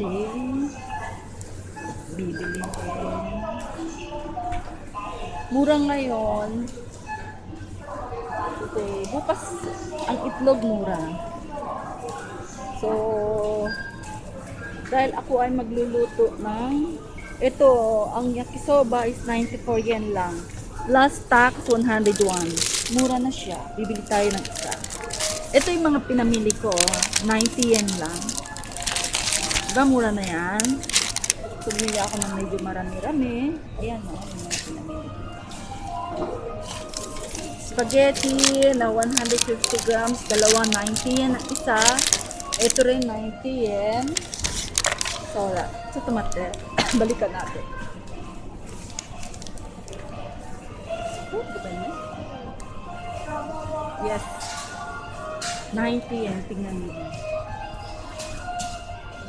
natin bibilihin. Mura ngayon. Kasi bukas ang itlog mura. So, dahil ako ay magluluto ng ito, ang yakisoba is 94 yen lang. Last tax, 101. Mura na siya. Bibili tayo ng isa. Ito yung mga pinamili ko. 90 yen lang. Diba, mura na yan? Bumili ako ng medyo marami-rami. Ayan o, yung mga pinamili ko. Spaghetti na 150 grams. Dalawa, 90 yen ang isa. Ito rin, 90 yen. So, sa tomate. Balikan natin. Oh, diba niya? Yes. 90 yen. Tingnan niyo.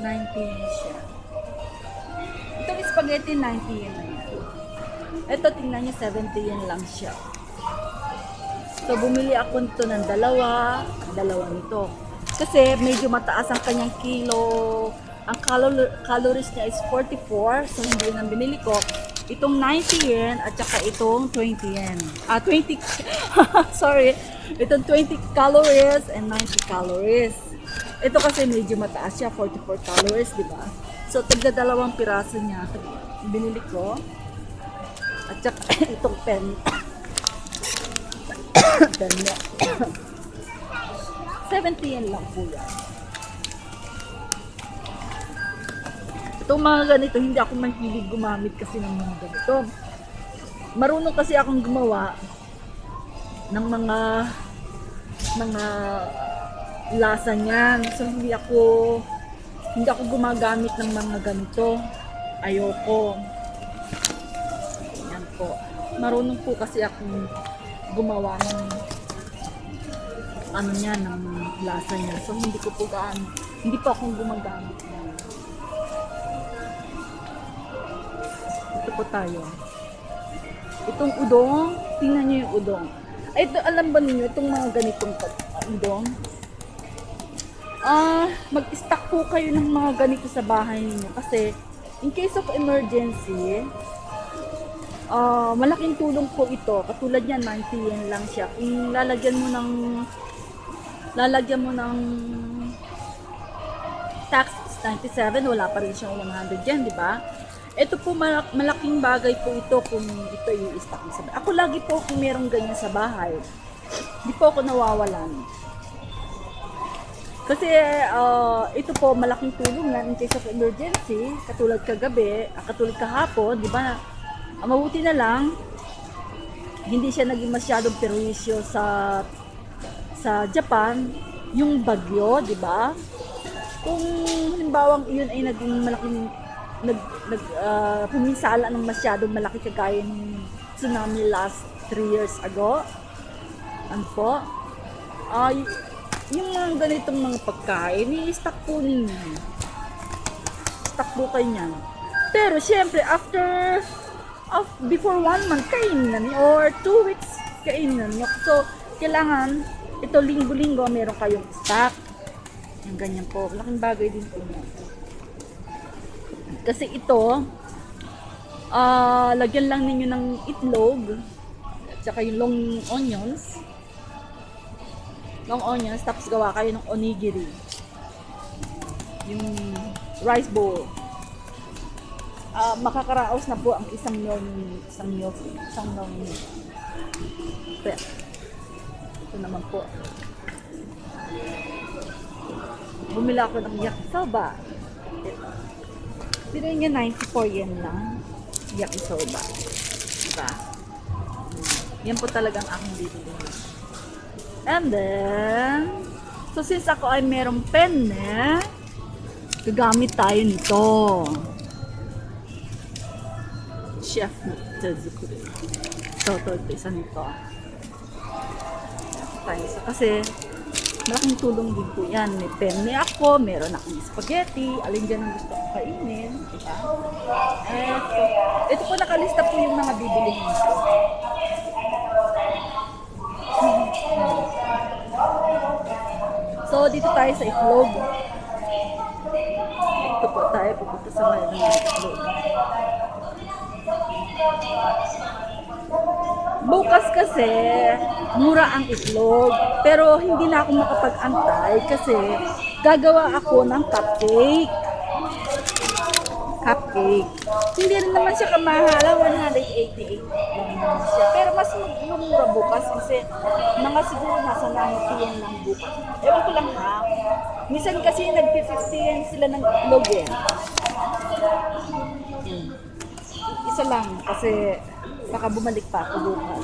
90 yen siya. Itong spaghetti, 90 yen na yan. Ito, tingnan niyo, 70 yen lang siya. So, bumili ako nito ng dalawa nito. Kasi, medyo mataas ang kanyang kilo. Ang calories niya is 44. So, hindi yun ang binili ko. Itong 90 yen at saka itong 20 yen. 20. Sorry. Itong 20 calories and 90 calories. Ito kasi medyo mataas siya. 44 calories, di ba? So, tigda dalawang piraso niya. Binili ko. At saka itong pen. Pen niya. 70 yen lang po yan. Itong mga ganito, hindi ako mahilig gumamit kasi ng mga ganito. Marunong kasi akong gumawa ng mga lasa niyan. So hindi ako gumagamit ng mga ganito. Ayoko. Yan po. Marunong po kasi akong gumawa ng ng lasa niya. So hindi po akong gumagamit ng. Ito po tayo. Itong udong, tingnan niyo yung udong. Ay, ito, alam ba niyo itong mga ganitong udong? Mag-stock po kayo ng mga ganito sa bahay niyo kasi in case of emergency, malaking tulong po ito. Katulad niyan, 90 yen lang siya. Kung lalagyan mo ng tax 97, wala pa rin siyang 100 yen, di ba? Ito po, malaking bagay po ito kung ito yung stock sa bahay. Ako lagi po kung merong ganyan sa bahay. Hindi po ako nawawalan. Kasi ito po, malaking tulong na in case of emergency, katulad kagabi, katulad kahapon, di ba? Mabuti na lang, hindi siya naging masyadong perwisyo sa Japan, yung bagyo, di ba? Kung halimbawang iyon ay naging malaking puminsala ng masyadong malaki kagaya ng tsunami last 3 years ago. Ano po? Yung mga ganitong mga pagkain, i-stock po ninyo. Stock po kayo niyan. Pero syempre, before 1 month, kainin na niyo. Or 2 weeks, kainin na niyo. So, kailangan, ito linggo-linggo, meron kayong stock. Yung ganyan po. Malaking bagay din po niya. Kasi ito, lagyan lang ninyo ng itlog at saka yung long onions. Tapos gawa kayo ng onigiri. Yung rice bowl. Makakaraos na po ang isang meal. Ito naman po. Bumili ako ng yakisoba. Pero niya 94 yen lang. Yakisoba. Diba? Yan po talagang aking bibili. And then, so since ako ay merong penne, gagamit tayo nito. Chef na Tezukuri. Ito, isa nito. Kasi, malaking tulong din po yan. May penne ako, meron akong spaghetti, alin dyan ang gusto kong kainin. Diba? Ito po nakalista po yung mga bibilihin ko. So, dito tayo sa itlog. Dito po tayo pupunta sa may itlog. Bukas kasi, mura ang itlog. Pero hindi na ako makapag-antay kasi gagawa ako ng cupcake. Hindi rin naman siya kamahalan, 188 lang naman siya. Pero mas mura bukas kasi mga siguro nasa 90 yan lang bukas. Ewan ko lang ha. Minsan kasi nag-50 yan sila ng itlog eh. Isa lang kasi baka bumalik pa ako bukas.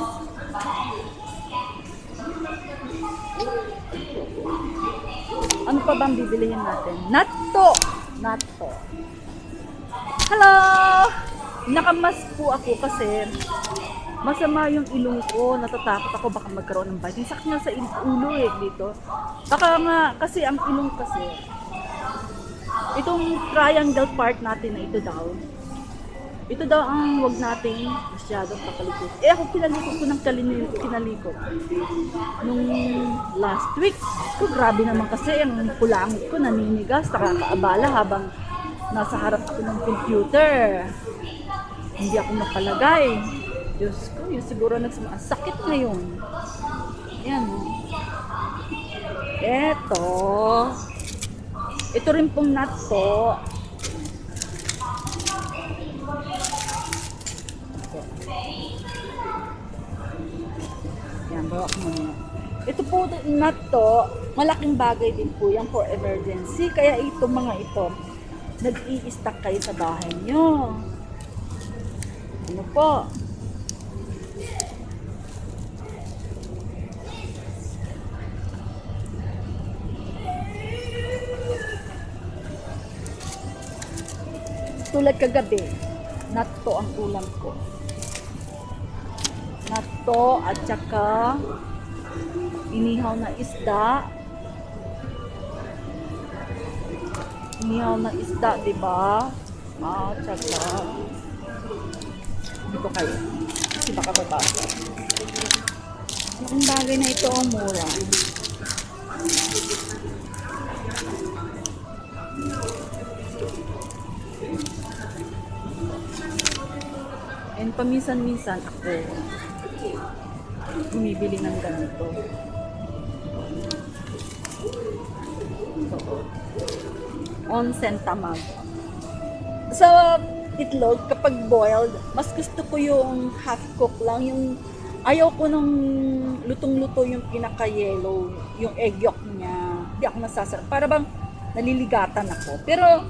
Ano pa bang bibilihin natin? Natto! Hello! Nakamas po ako kasi masama yung ilong ko. Natatakot ako baka magkaroon ng biting. Sakit nga sa ulo eh dito. Baka nga kasi ang ilong kasi itong triangle part natin na ito daw. Ito daw ang wag nating masyadong pakalikot. Eh ako kinalikot ko ng kinalikot. Nung last week, grabe naman kasi ang pulangit ko naninigas, nakakaabala habang nasa harap ako ng computer. Hindi ako mapalagay. Diyos ko, yun siguro sakit ngayon. Ayan. Ito rin pong natto. Yan, bawa ko muna. Ito po natto, malaking bagay din po yan for emergency. Kaya ito mga ito, nag-i-stack kayo sa bahay nyo. Ano po? Tulad kagabi, natto ang ulam ko. Natto at saka inihaw na isda. Di ba? Tsaka dito kayo. Kasi baka babasa. Ang bagay na ito ang mura. And paminsan-minsan ako bumibili ng ganito. Onsen tamag. Sa itlog, kapag boiled, mas gusto ko yung half cook lang. Yung ayaw ko nung lutong-luto yung pinaka-yellow, yung egg yolk niya. Hindi ako nasasarap. Para bang naliligatan ako. Pero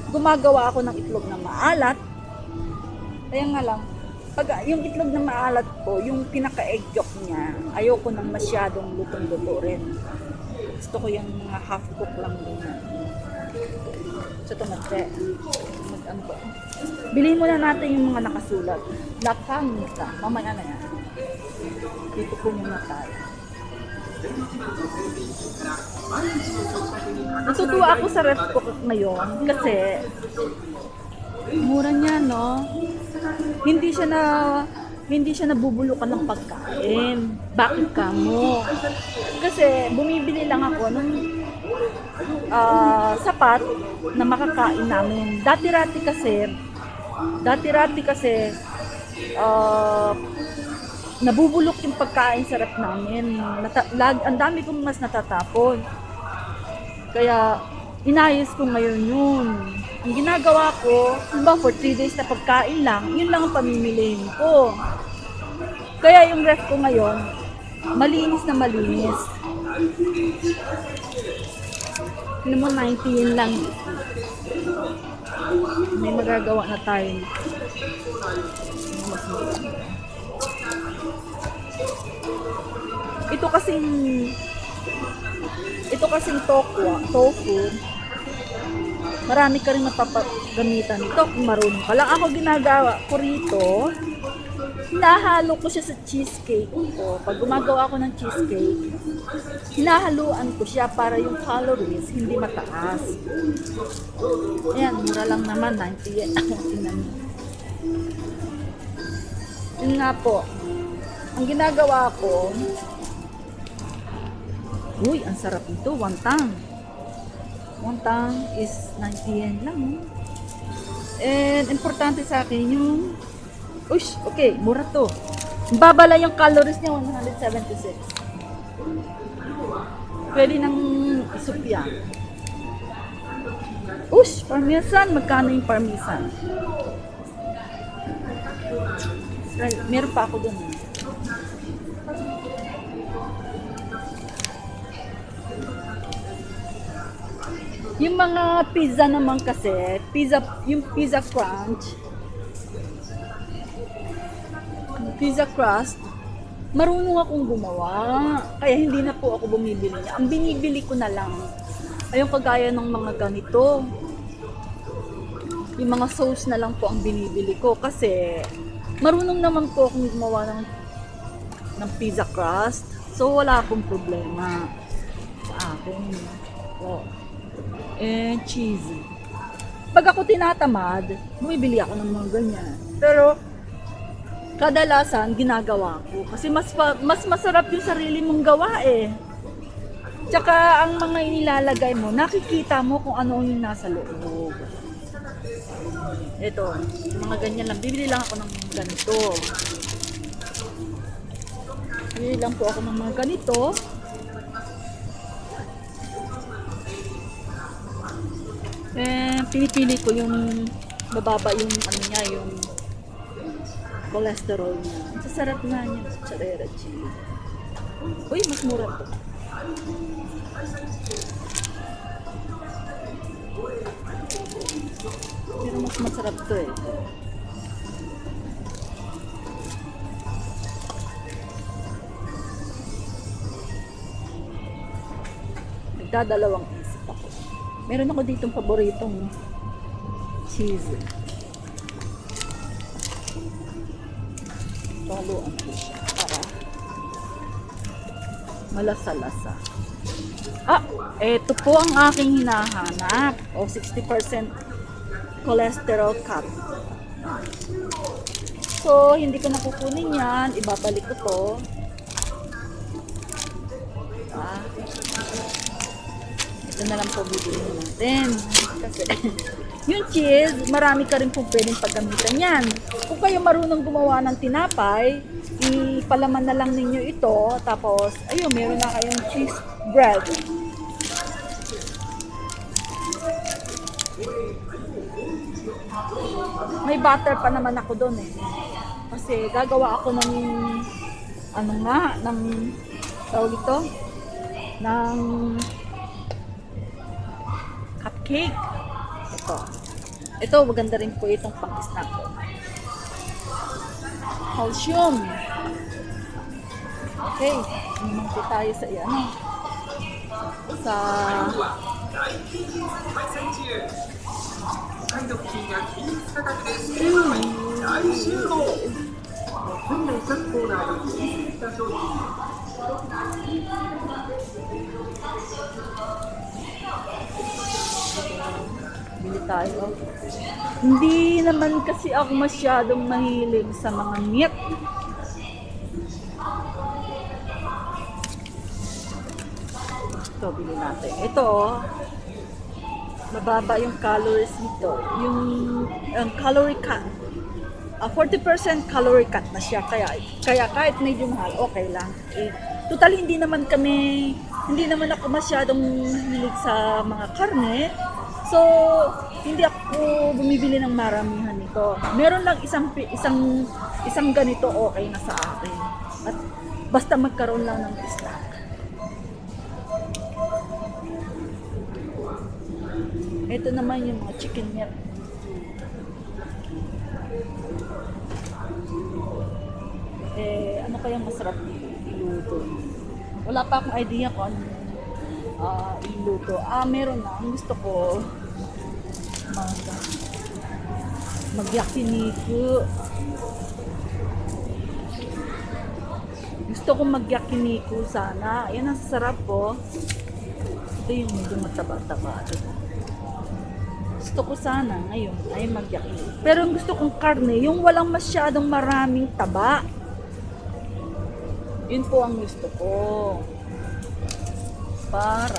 gumagawa ako ng itlog na maalat. Kaya nga lang, pag yung itlog na maalat ko, yung pinaka-egg yolk niya, ayaw ko nang masyadong lutong-luto rin. Gusto ko yung mga half cook lang din. So, tumate. Ano ba? Bilhin muna natin yung mga nakasulat. Lakamisa. Mamaya na yan. Dito po muna tayo. Natutuwa ako sa ref ko ngayon kasi mura niya, no? Hindi siya nabubulukan ng pagkain. Bakit ka mo? Kasi bumibili lang ako ng sapat na makakain namin. Dati-rati kasi nabubulok yung pagkain sa ref namin. Ang dami kong mas natatapon. Kaya inayos ko ngayon yun. Ang ginagawa ko, for 3 days na pagkain lang, yun lang ang pamimilihin ko. Kaya yung ref ko ngayon, malinis na malinis. Ano mo, 90 yun lang. May magagawa na tayo. Ito kasing tofu. Marami ka rin napapagamitan ito kung marunong ka lang. Ako ginagawa ko rito, hinahalo ko siya sa cheesecake ko. Pag gumagawa ako ng cheesecake, hinahaluan ko siya para yung calories hindi mataas. Ayan, mura lang naman, 90 yen. Yun nga po, ang ginagawa ko, uy, ang sarap nito, wonton. Wonton is 90 yen lang. And importante sa akin yung ush, okay, mura to. Babala yung calories niya, 176. Pwede nang isupya. Ush, parmesan. Magkano yung parmesan? Meron pa ako dun. Yung mga pizza naman kasi, yung pizza crunch, pizza crust, marunong akong gumawa. Kaya hindi na po ako bumibili niya. Ang binibili ko na lang ay yung kagaya ng mga ganito. Yung mga sauce na lang po ang binibili ko. Kasi marunong naman po akong gumawa ng pizza crust. So wala akong problema sa akin. Oh. And cheese. Pag ako tinatamad, bumibili ako ng mga ganyan. Pero kadalasan ginagawa ko kasi mas masarap yung sarili mong gawa eh. Tsaka ang mga inilalagay mo, nakikita mo kung ano yung nasa loob. Ito, mga ganyan lang. Bibili lang ako ng ganito. Bibili lang po ako ng mga ganito. Pinipili ko yung bababa yung ano niya, yung cholesterol niya. Sasarap na niya, mozzarella cheese. Uy, mas mura to. Pero mas masarap to eh. Nagdadalawang isip ako. Meron ako ditong paboritong cheese. Haluan ko siya para malasa-lasa. Ito po ang aking hinahanap. 60% cholesterol cut. So, hindi ko nakukunin yan. Ibabalik ko to. Ito na lang po bibilihin natin. Kasi yung cheese, marami ka rin po pwedeng paggamitan yan. Kung kayo marunong gumawa ng tinapay, ipalaman na lang ninyo ito. Tapos, ayun, meron na kayong cheese bread. May butter pa naman ako doon eh. Kasi gagawa ako ng tawag ito, ng cupcake. Ito, maganda rin po itong pang-snack ko. Calcium. Okay, naman po tayo sa bili tayo. Hindi naman kasi ako masyadong mahilig sa mga meat. Ito, bili natin. Ito, mababa yung calories nito. Yung calorie cut. 40% calorie cut na siya. Kaya kahit medyo mahal, okay lang. Total, hindi naman ako masyadong hilig sa mga karne. So, hindi ako bumibili ng maramihan nito. Meron lang isang ganito, okay na sa akin. At basta magkaroon lang ng snack. Ito naman yung mga chicken meat. Ano kayang masarap iluto? Wala pa akong idea kung ano iluto. Meron na. Ang gusto ko mag-yakiniku. Gusto kong mag-yakiniku sana. Yan ang sarap po. Ito yung medyo mataba-taba. Gusto ko sana ngayon ay mag-yakiniku. Pero ang gusto kong karne, yung walang masyadong maraming taba. Yun po ang gusto ko. Para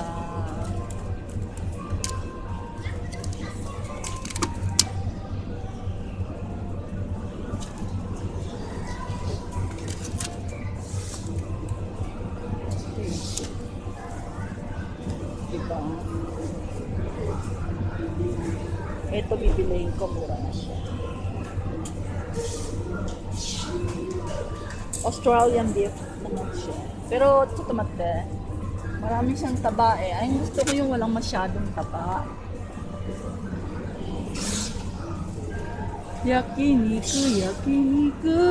ito bibilihin ko, mura na siya. Australian beef naman siya. Pero ito tumate, marami siyang taba eh. Ay, gusto ko yung walang masyadong taba. Yakiniku, yakiniku.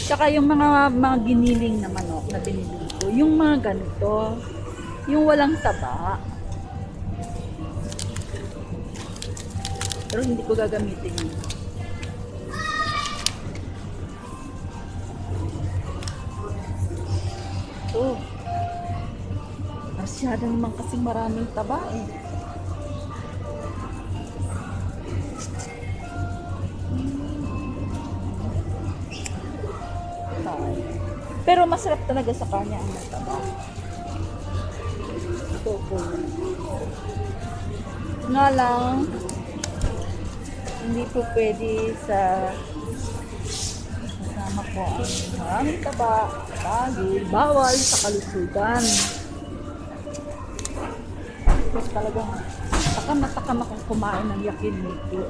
Tsaka yung mga giniling na manok na binili ko, yung mga ganito, yung walang taba. Pero hindi ko gagamitin yun. Ito. Masyadong naman kasing maraming taba eh. Pero masarap talaga sa kanya ang mataba. Ito po. Nga lang, hindi po pwede sa kasama ko ang maraming taba, dahil bawal sa kalusugan. Tapos talagang takam akong kumain ng yakiniku.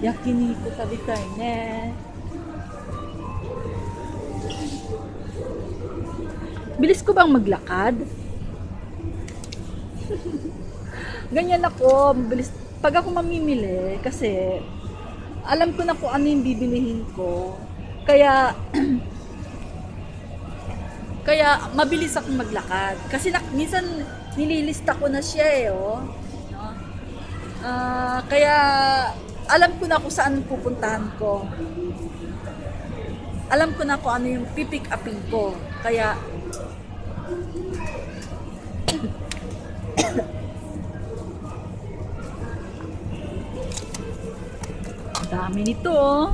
Yakiniku tabi tayo ne. Bilis ko bang maglakad? Ganyan ako, bilis. Pag ako mamimili, kasi alam ko na kung ano yung bibilihin ko. Kaya kaya mabilis akong maglakad. Kasi minsan nililista ko na siya eh, oh. No? Kaya alam ko na kung saan pupuntahan ko. Alam ko na kung ano yung pipick upin ko. Kaya dami nito oh.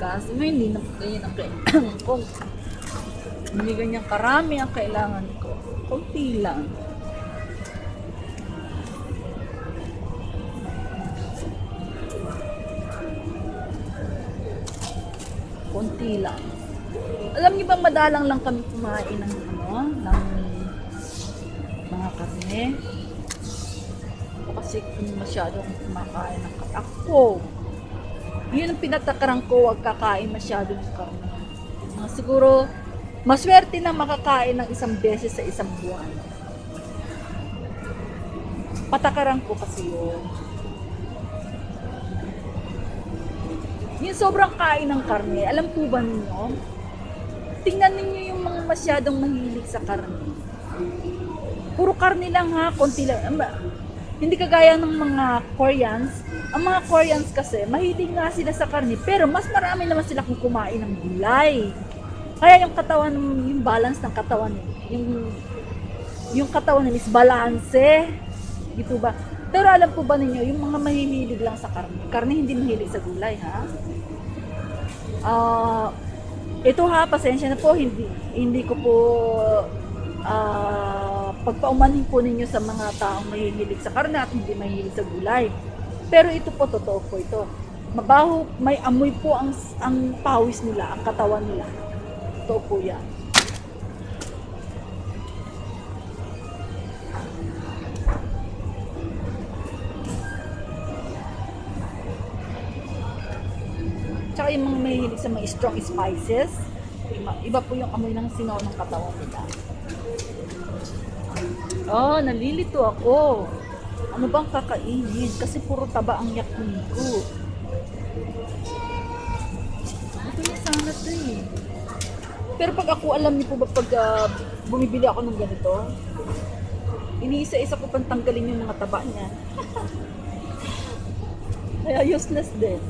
Kaso mo hindi na ganyan ang kailangan ko. Hindi ganyan karami ang kailangan ko. Kunti lang. Kunti lang. Alam niyo ba madalang lang kami kumain ng ng mga karne? Kasi kung masyado akong kumakain ng karne. Ako! Yun ang pinatakaran ko, wag kakain masyado ng karne. Siguro, maswerte na makakain ng isang beses sa isang buwan. Patakaran ko kasi yun. Yung sobrang kain ng karne, alam po ba ninyo? Tingnan ninyo yung mga masyadong mahilig sa karne. Puro karne lang ha, konti lang. Hindi kagaya ng mga Koreans. Ang mga Koreans kasi, mahilig nga sila sa karne, pero mas marami naman sila kung kumain ng gulay. Kaya yung katawan, yung balance ng katawan, yung katawan nila is balanse. Gitu ba? Pero alam po ba ninyo, yung mga mahihilig lang sa karne hindi mahilig sa gulay, ha? Ito ha, pasensya na po, hindi ko po pagpaumanhin po ninyo sa mga taong mahihilig sa karne at hindi mahihilig sa gulay. Pero ito po, totoo po ito. Mabaho, may amoy po ang pawis nila, ang katawan nila. Totoo po yan. Tsaka yung mga mahihilig sa mga strong spices, iba po yung amoy ng sinaw ng katawan nila. Oh, nalilito ako. Ano bang kakainin? Kasi puro taba ang yakiniku. Ito yung salad na eh. Pero pag ako, alam niyo po ba pag bumibili ako ng ganito, iniisa-isa ko pang tanggalin yung mga taba niya. Kaya useless din.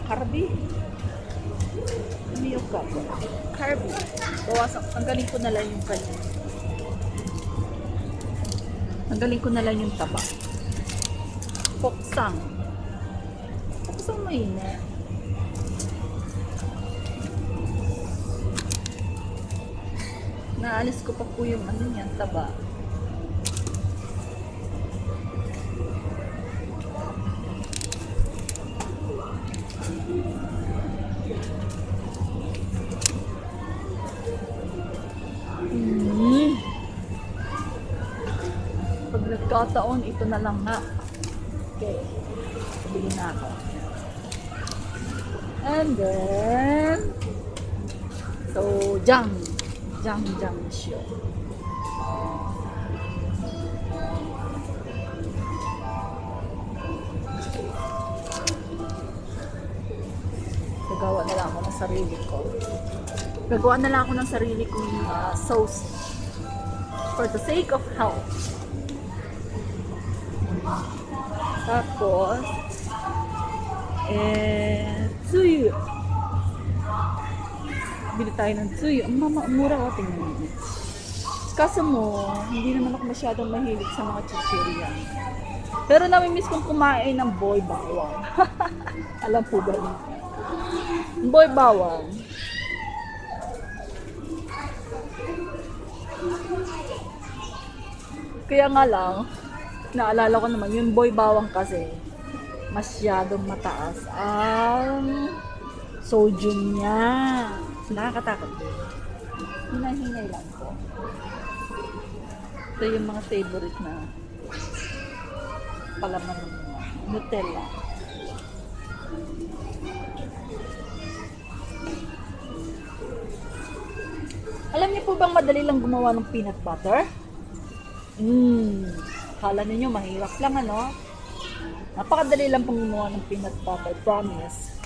Carby. Ano yung Carby. Bawasan, tanggalin ko na lang yung kanya. Tanggalin ko na lang yung taba. Poksang. Poksang mainit. Naalis ko pa po yung ano yan, taba. nagkataon, ito na lang nga. Okay. Bili na ako. And then, so, Jang show. Gagawa na lang ako ng sarili ko. Gagawa na lang ako ng sarili kong sauce. For the sake of health. Tapos, tsuyu. Bili tayo ng tsuyu. Ang mura ko, tingnan mo. Kaso mo, hindi naman ako masyadong mahilig sa mga chichirya. Pero namimiss kong kumain ng boy bawang. Alam po ba niyo? Boy bawang. Kaya nga lang, naalala ko naman, yung boy bawang kasi, masyadong mataas ang sodium niya. Nakakatakot din. Hinay-hinay lang po. Ito yung mga favorite na palaman ng Nutella. Alam niyo po bang madali lang gumawa ng peanut butter? Akala ninyo mahirap lang, ano? Napakadali lang pong gumawa ng peanut butter, promise.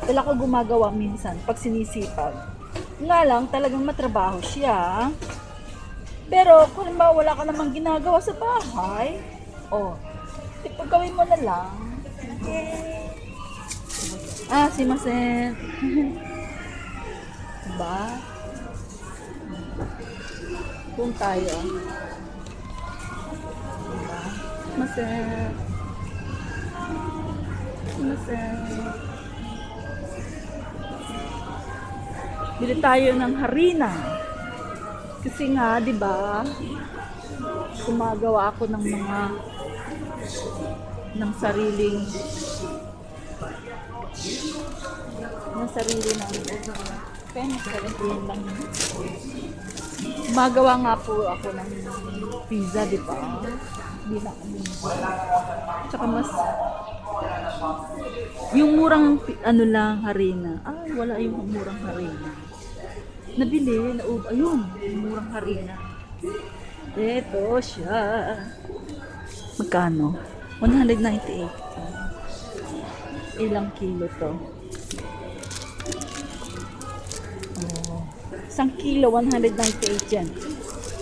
Wala ko gumagawa minsan pag sinisipag. Nga lang, talagang matrabaho siya. Pero kung ba wala ka namang ginagawa sa bahay, paggawin mo na lang. Okay. Simasen. Diba? Kung tayo. Diba? Simasen. Simasen. Bili tayo ng harina. Kasi nga, 'di ba? Gumagawa ako ng sarili ng pen, 17 lang. Gumagawa nga po ako ng pizza, 'di ba? Hindi na ako. Tsaka mas yung murang harina. Wala yung murang harina. Nabili, ayun, yung murang harina. Ito siya. Magkano? 198. Ilang kilo to? 1 kilo, 198 yan.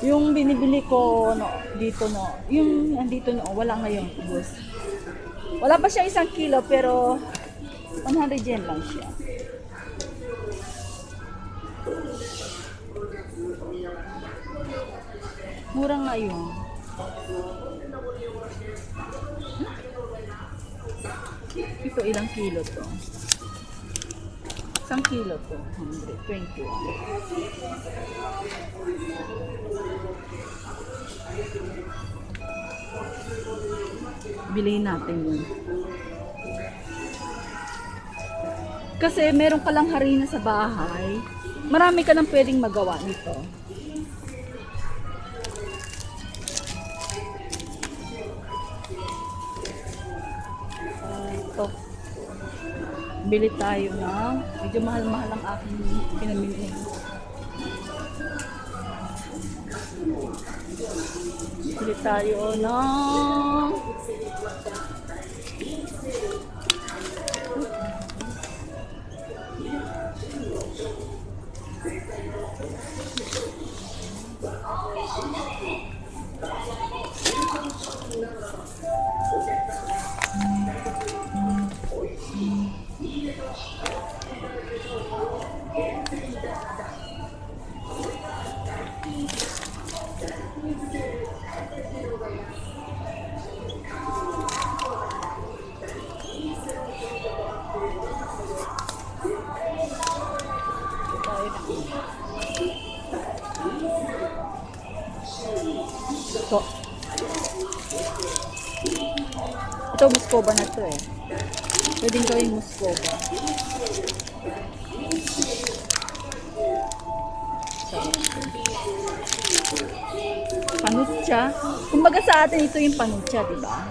Yung binibili ko dito, yung andito wala ngayon, ubos. Wala pa siya 1 kilo, pero 100 yen lang siya. Mura nga yun. Ito, ilang kilo to? 1 kilo to. 120. Bilhin natin yun. Kasi meron ka lang harina sa bahay. Marami ka nang pwedeng magawa nito. Bili tayo ng medyo mahal-mahal ang aking pinamili. Bili tayo ng ito, muskoba na to eh. Pwedeng gawing muskoba. Panucha. Kumbaga sa atin ito yung panucha, di ba?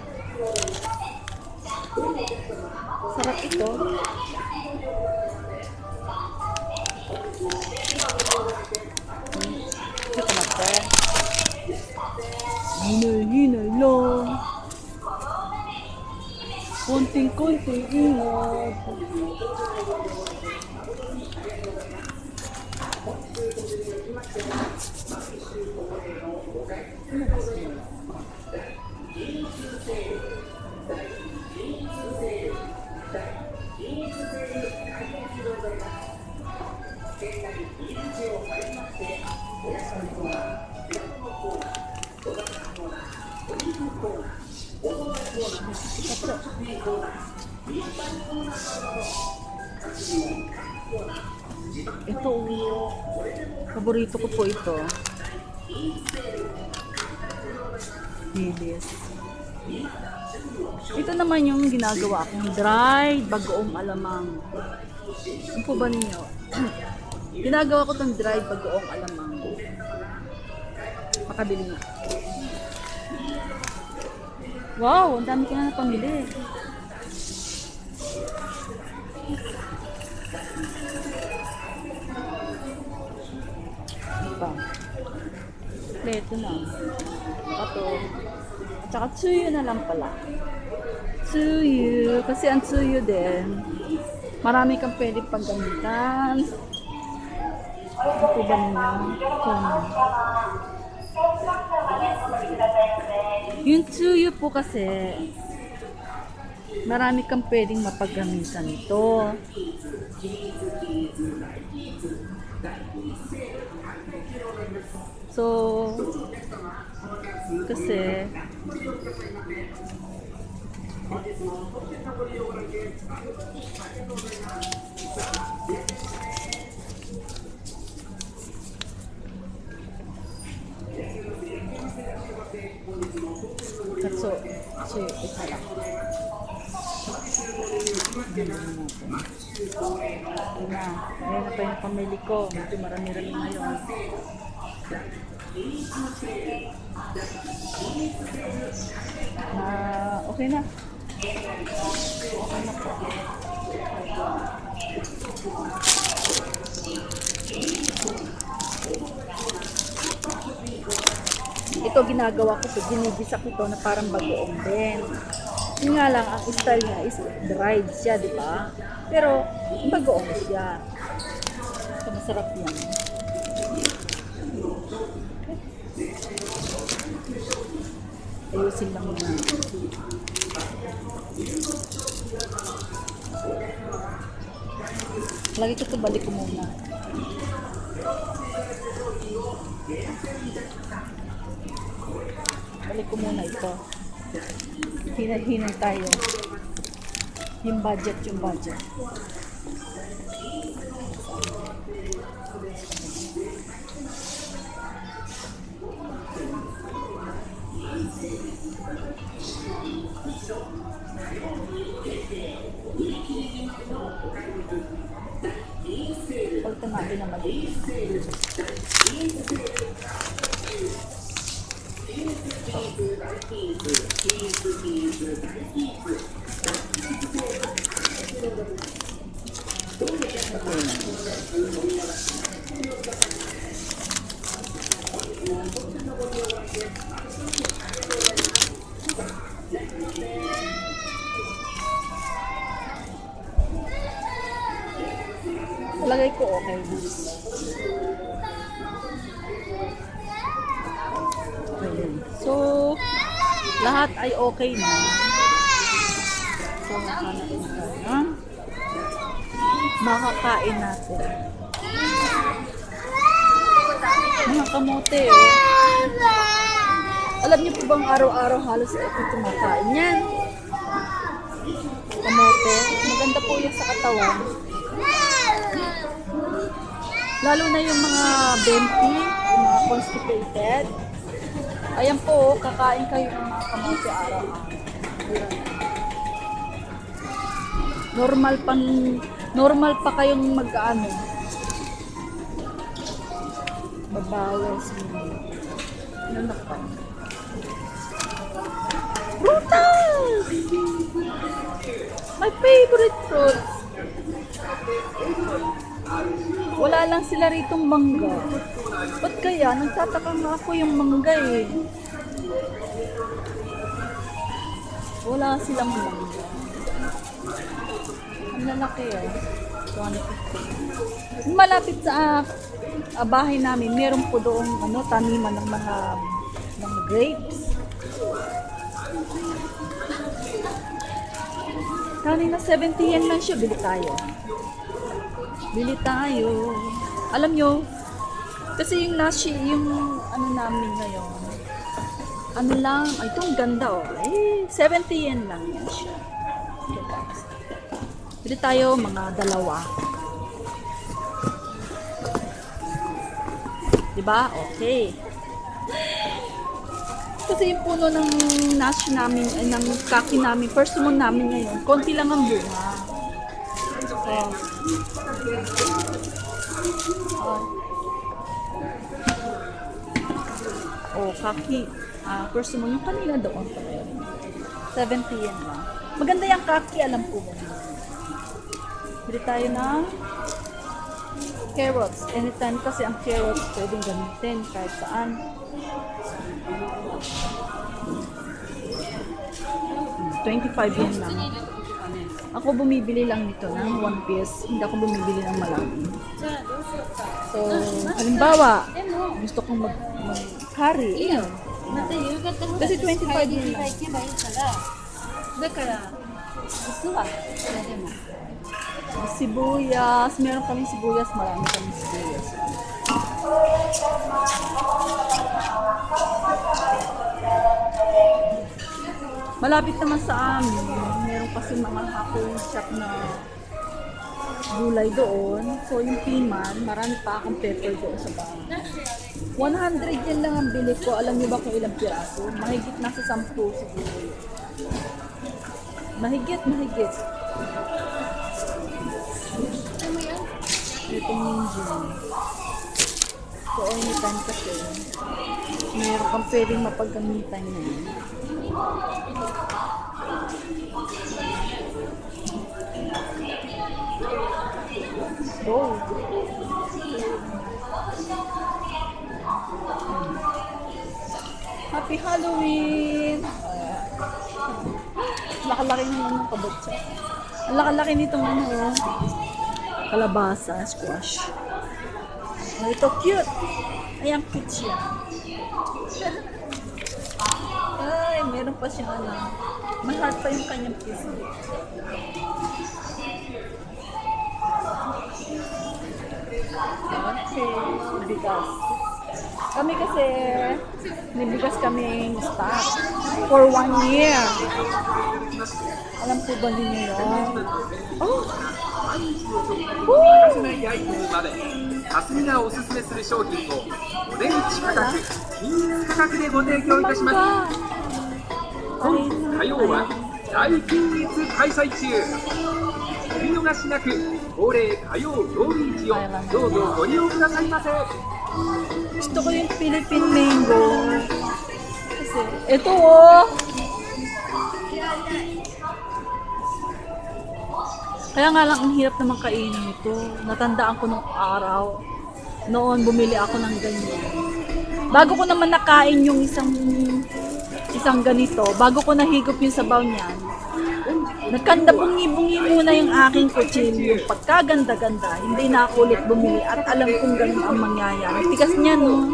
Sarap ito. Ito naman. Hinay-hinay lang. Konting-konting ingat. Ito, paborito ko po ito. Dilis. Ito naman yung ginagawa kong dried bagoong alamang. Ano po ba ninyo? Ginagawa ko tong dried bagoong alamang. Makabili nga. Wow, ang dami ko na napamili. Iba. Ito na. Ito. At saka tsuyu na lang pala. Tsuyu. Kasi ang tsuyu din, marami kang pwede paggamitan. Ito ba ninyo? Yung tsuyu po kasi, marami kang pwedeng mapaggamitan ito. So, kasi so isa lang. Ayun na pa yung pamili ko. Medyo marami-rami ngayon. Okay na. Okay na po. Ito ginagawa ko ito, ginigisak ito na parang bagoong din. Yun nga lang, ang style niya is dried siya, di ba? Pero, bagoong siya. So, masarap yan. Ayusin lang muna. Lagi ko ito, balik ko muna. Balik ko muna ito. Hinay-hinay tayo. Yung budget. Pagka natin na maliit. Lagay ko okay. So, lahat ay okay na. So, makakain natin. Mga kamote, oh. Alam niyo po bang araw-araw halos ako kumakain yan? Kamote. Maganda po yan sa katawan. Lalo na yung mga benti, yung mga constipated. Ayan po, kakain kayo ng mga kamote araw-araw. Normal pa kayong mag-ano. Babawas mo. Ano na pa? Prutas! My favorite fruits. Wala lang sila ritong mangga. Ba't kaya? Nagtataka nga ako yung mangga eh. Wala silang mangga. Ang lalaki eh. 150. Malapit sa bahay namin, meron po doong taniman ng mga grapes. Kanina 70 yen lang siya. Bili tayo. Bili tayo. Alam nyo, kasi yung namin ngayon, itong ganda oh. 70 yen lang yan siya. Bili tayo mga dalawa. Diba? Okay. Kasi yung puno ng nashi namin, ng kaki namin, persimmon namin ngayon, konti lang ang bunga. Kaki. Persimmon yung kanina doon. 70 yen lang. Maganda yung kaki, alam ko mo. Bili tayo ng carrots. Anytime kasi ang carrots pwedeng gamitin kahit saan. 25 yen lang. Ako bumibili lang nito ng 1 piece. Hindi ako bumibili ng malaki. So, halimbawa, gusto kong mag-curry. Kasi 25 yen lang. Sibuyas. Meron kami sibuyas. Marami kami sibuyas. Malapit naman sa amin. Meron kasi mga hapon shop na gulay doon. So yung piman, marami pa akong pepper doon sa bahay. 100 yen lang ang bili ko. Alam niyo ba kung ilang piraso? Mahigit nasa 10 siguro. Mahigit. Itong minjin. So, anytime kasi, mayroon kang pwedeng mapagamitan niya. So, Happy Halloween! Lakalaki naman ng kabutsa. Ang lakalaki nitong kalabasa, squash. Ito cute. Ayan, cute siya. Ay, meron pa siyang mahal pa yung kanyang piso. Okay, bigas. Kami kasi, nibigas kaming stock for 1 year. Alam po ba ninyo yun? Oh! 霞がおすすめする商品をお値打ち価格、均一価格でご提供いたします。今火曜は大均一開催中。お見逃しなく恒例火曜曜日市をどうぞご利用くださいませ。 Gusto ko yung Philippine mango. Kasi, ito oh! Kaya nga lang, ang hirap naman kainin ito. Natandaan ko nung araw. Noon, bumili ako ng ganyan. Bago ko naman nakain yung isang ganito, bago ko nahigop yung sabaw niyan, nagkanda bungi-bungi muna yung aking kutsilyo. Pagkaganda-ganda, hindi na ako ulit bumili at alam kong ganun ang mangyayari. Tigas niya, no?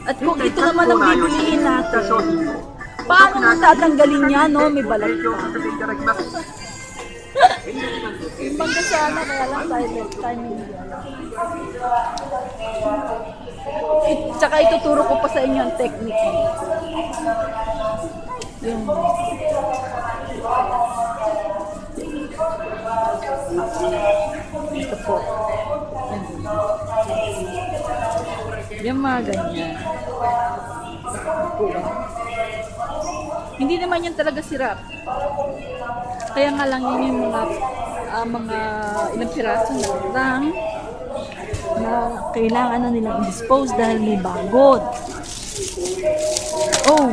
At kung ito naman ang bibilihin natin, paano mo tatanggalin niya, no? May balat pa. Mangga sana, kaya lang timing yan. Tsaka ituturo ko pa sa inyo ang technique. Yung ito po. Yung mga ganyan. Hindi naman yan talaga sirap. Kaya nga lang yun yung mga ilang piraso lang. na kailangan na nilang i-dispose dahil may bagod. Oh!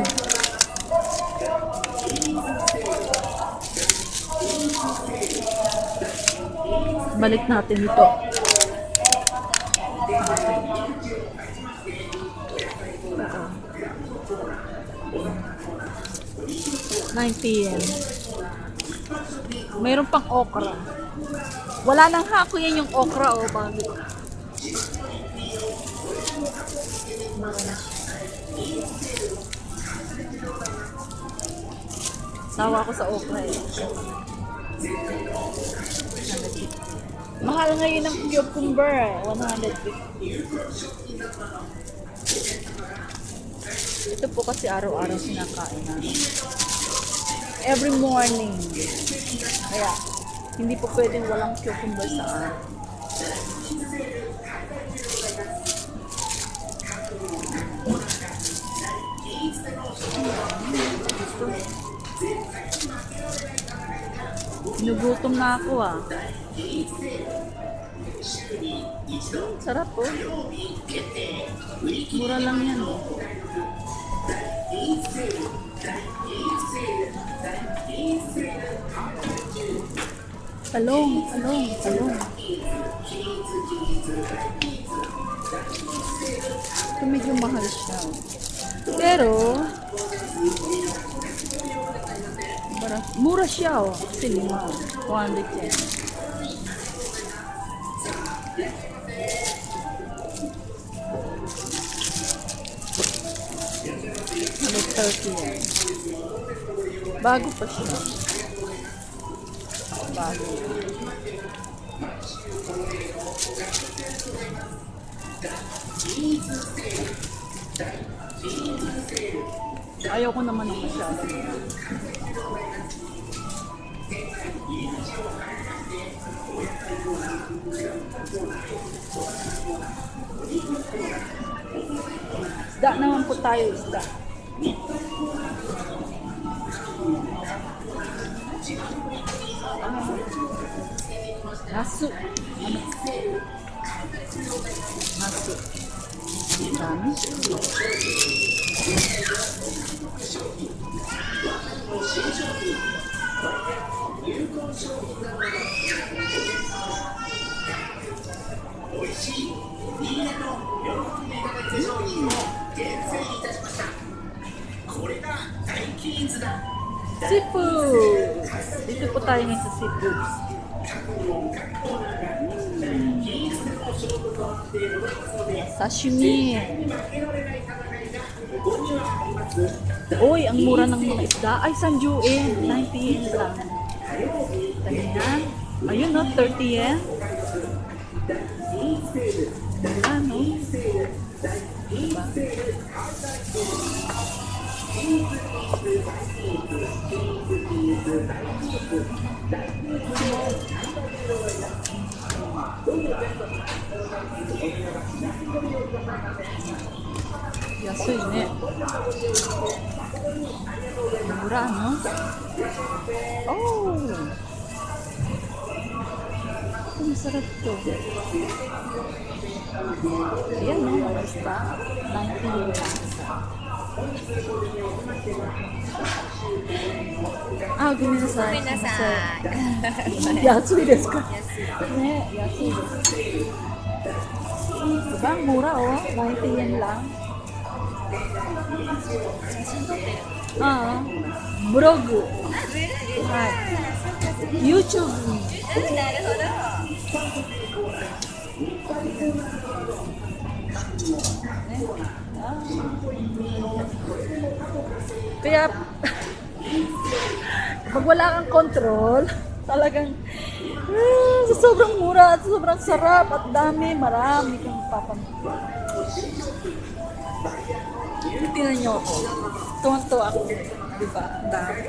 Balik natin ito. ₱90. Mayroon pang okra. Wala nang hako yan yung okra, oh. Bakit? Sawa ko sa okra eh. Mahal ngayon ng cucumber eh. 150. Ito po kasi araw-araw sinakain namin. Every morning. Kaya, hindi po pwedeng walang cucumber sa akin. Nagutom na ako ah. Sarap po. Mura lang yan. Talong. Ito medyo mahal siya. Pero, mura siya oh. Kasi 110. $30. Bago pa siya. Bago. Ayaw ko naman ng masyado. Isda naman po tayo, isda. Nasu. Nasu. Dami. Seafood! Dito po tayo ngayon sa seafood. Sashimi. Uy, ang mura ng mga isda. Ay, sanjuin. 90 yen lang. Ganyan. Ayun no, 30 yen. Ano? Diba? Yasui ne. Mura, no? Oh! Ito, masarap to. Ayan, no? Mga isda. 90 yen lang isa. Ah, guminasai. Yatsui desu ka? Ne, yatsui desu. Diba, ang mura oh. 90 yen lang. Blog. YouTube. Kaya pag wala kang control, talagang sa sobrang mura at sobrang sarap at marami kang papamigay. Tingnan nyo ako. Tuwang-tuwa ako. Diba? Ang dami.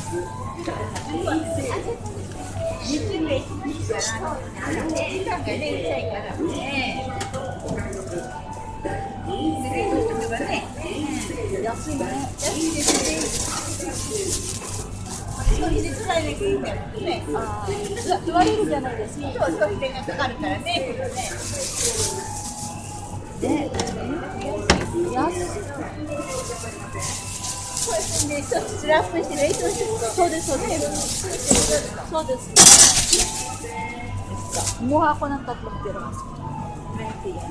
安いね。少しずつ来年いいからね。ああ、言われるじゃないですか。そう、少し手がかかるからね。ね、安い。これで一つスラップして冷凍してそうです、そうです。そうです。Kumuha ako ng 3 piraso. 20 yen.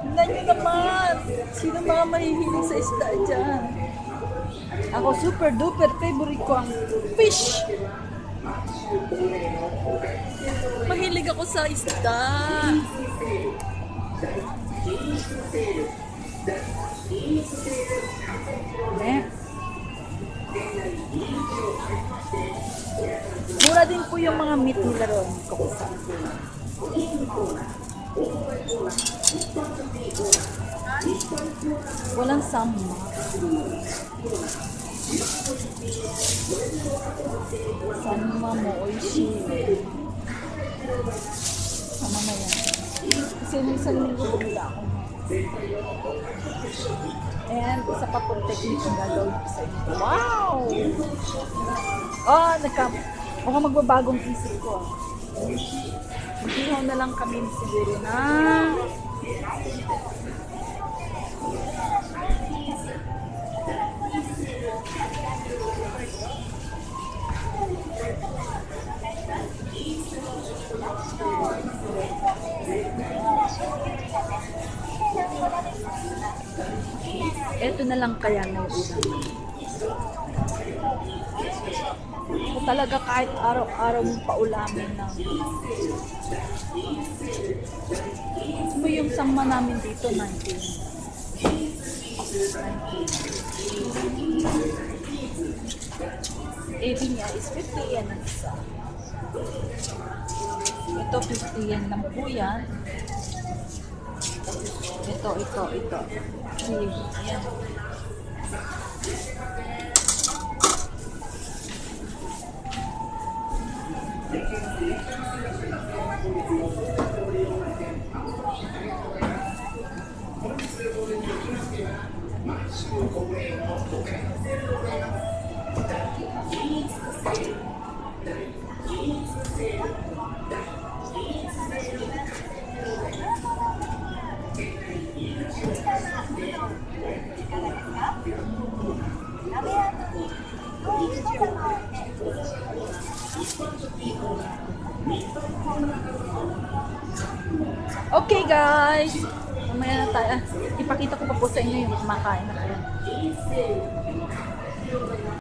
Tingnan nyo naman. Sino mga mahihilig sa isda dyan? Ako super duper favorite ko ang fish. Mahilig ako sa isda. Ne? Mura din po yung mga meat nila ron, Kokusa. Walang sama. Sama mo, oishi. Sama na yan. Kasi nung isang linggo bumila ako. And isa pa pong technique yung gagawin ko sa inyo. Wow! Mukhang magbabagong isip ko. Maghihaw na lang kami siguro na eto na lang kaya na yung ulam. Kung talaga kahit araw-araw mong paulamin ng mo yung sama namin dito 19. AB niya is 50 yen ang isa. Ito 50 yen lang po yan. Ito. Ayan. Okay guys, mamaya na tayo. Ipakita ko pa po sa inyo yung kumakain na kayo.